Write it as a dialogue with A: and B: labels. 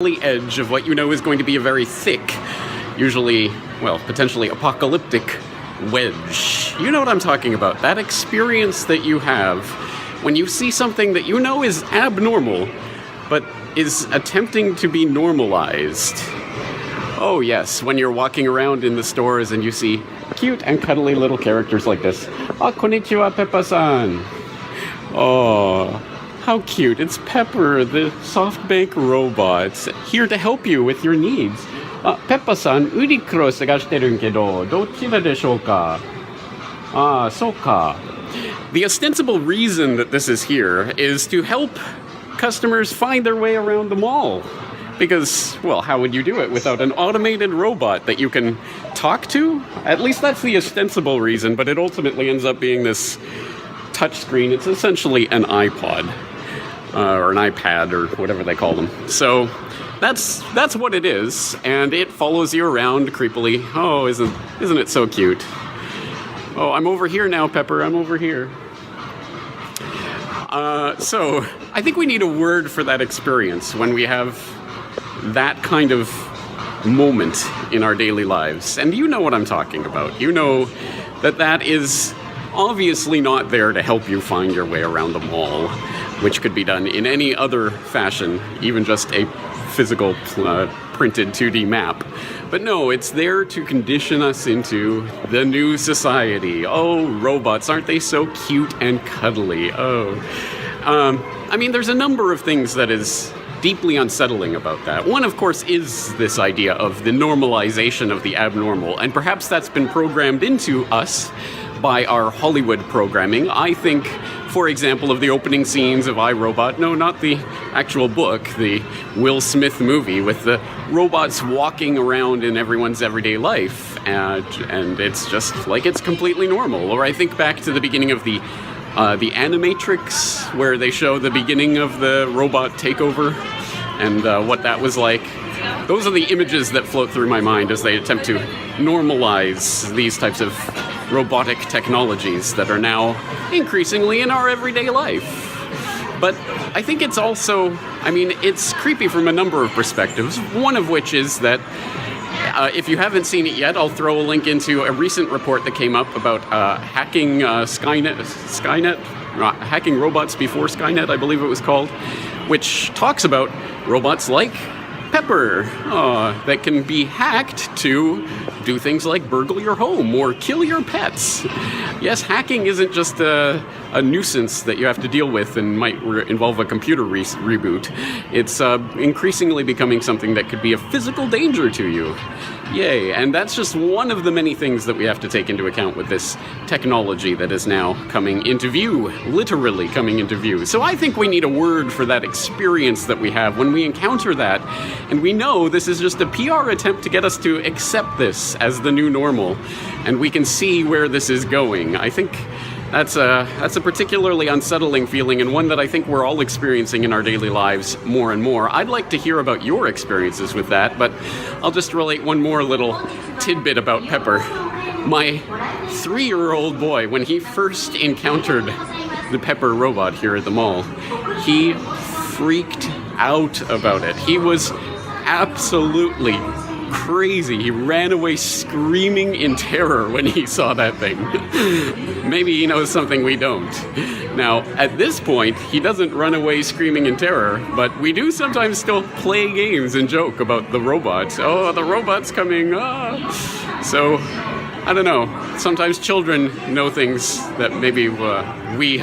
A: edge of what you know is going to be a very thick, usually, well, potentially apocalyptic wedge. You know what I'm talking about. That experience that you have when you see something that you know is abnormal, but is attempting to be normalized. Oh yes, when you're walking around in the stores and you see cute and cuddly little characters like this. Oh, konnichiwa, Peppa-san. Oh, how cute. It's Pepper, the SoftBank robot, here to help you with your needs. Peppa-san, Uniqlo 探してるんけど、どちらでしょうか? So ka. The ostensible reason that this is here is to help customers find their way around the mall. Because, well, how would you do it without an automated robot that you can talk to? At least that's the ostensible reason, but it ultimately ends up being this touchscreen. It's essentially an iPod, or an iPad, or whatever they call them. So that's what it is, and it follows you around creepily. Oh, isn't it so cute? Oh, I'm over here now, Pepper. I'm over here. So I think we need a word for that experience when we have that kind of moment in our daily lives. And you know what I'm talking about. You know that is obviously not there to help you find your way around the mall, which could be done in any other fashion, even just a physical printed 2D map. But no, it's there to condition us into the new society. Oh, robots, aren't they so cute and cuddly? Oh. I mean, there's a number of things that is deeply unsettling about that. One, of course, is this idea of the normalization of the abnormal, and perhaps that's been programmed into us by our Hollywood programming. I think, for example, of the opening scenes of iRobot, no, not the actual book, the Will Smith movie with the robots walking around in everyone's everyday life, and it's just like it's completely normal. Or I think back to the beginning of the Animatrix, where they show the beginning of the robot takeover and what that was like. Those are the images that float through my mind as they attempt to normalize these types of robotic technologies that are now increasingly in our everyday life. But I think it's also, I mean, it's creepy from a number of perspectives, one of which is that if you haven't seen it yet, I'll throw a link into a recent report that came up about hacking hacking robots before Skynet, I believe it was called, which talks about robots like Pepper that can be hacked to do things like burgle your home or kill your pets. Yes, hacking isn't just a nuisance that you have to deal with and might involve a computer reboot. It's increasingly becoming something that could be a physical danger to you. Yay, and that's just one of the many things that we have to take into account with this technology that is now coming into view, literally coming into view. So I think we need a word for that experience that we have when we encounter that, and we know this is just a PR attempt to get us to accept this as the new normal, and we can see where this is going. I think that's a particularly unsettling feeling, and one that I think we're all experiencing in our daily lives more and more. I'd like to hear about your experiences with that, but I'll just relate one more little tidbit about Pepper. My 3-year-old boy, when he first encountered the Pepper robot here at the mall, he freaked out about it. He was absolutely crazy. He ran away screaming in terror when he saw that thing. Maybe he knows something we don't. Now, at this point, he doesn't run away screaming in terror, but we do sometimes still play games and joke about the robot. Oh, the robot's coming. So, I don't know. Sometimes children know things that maybe we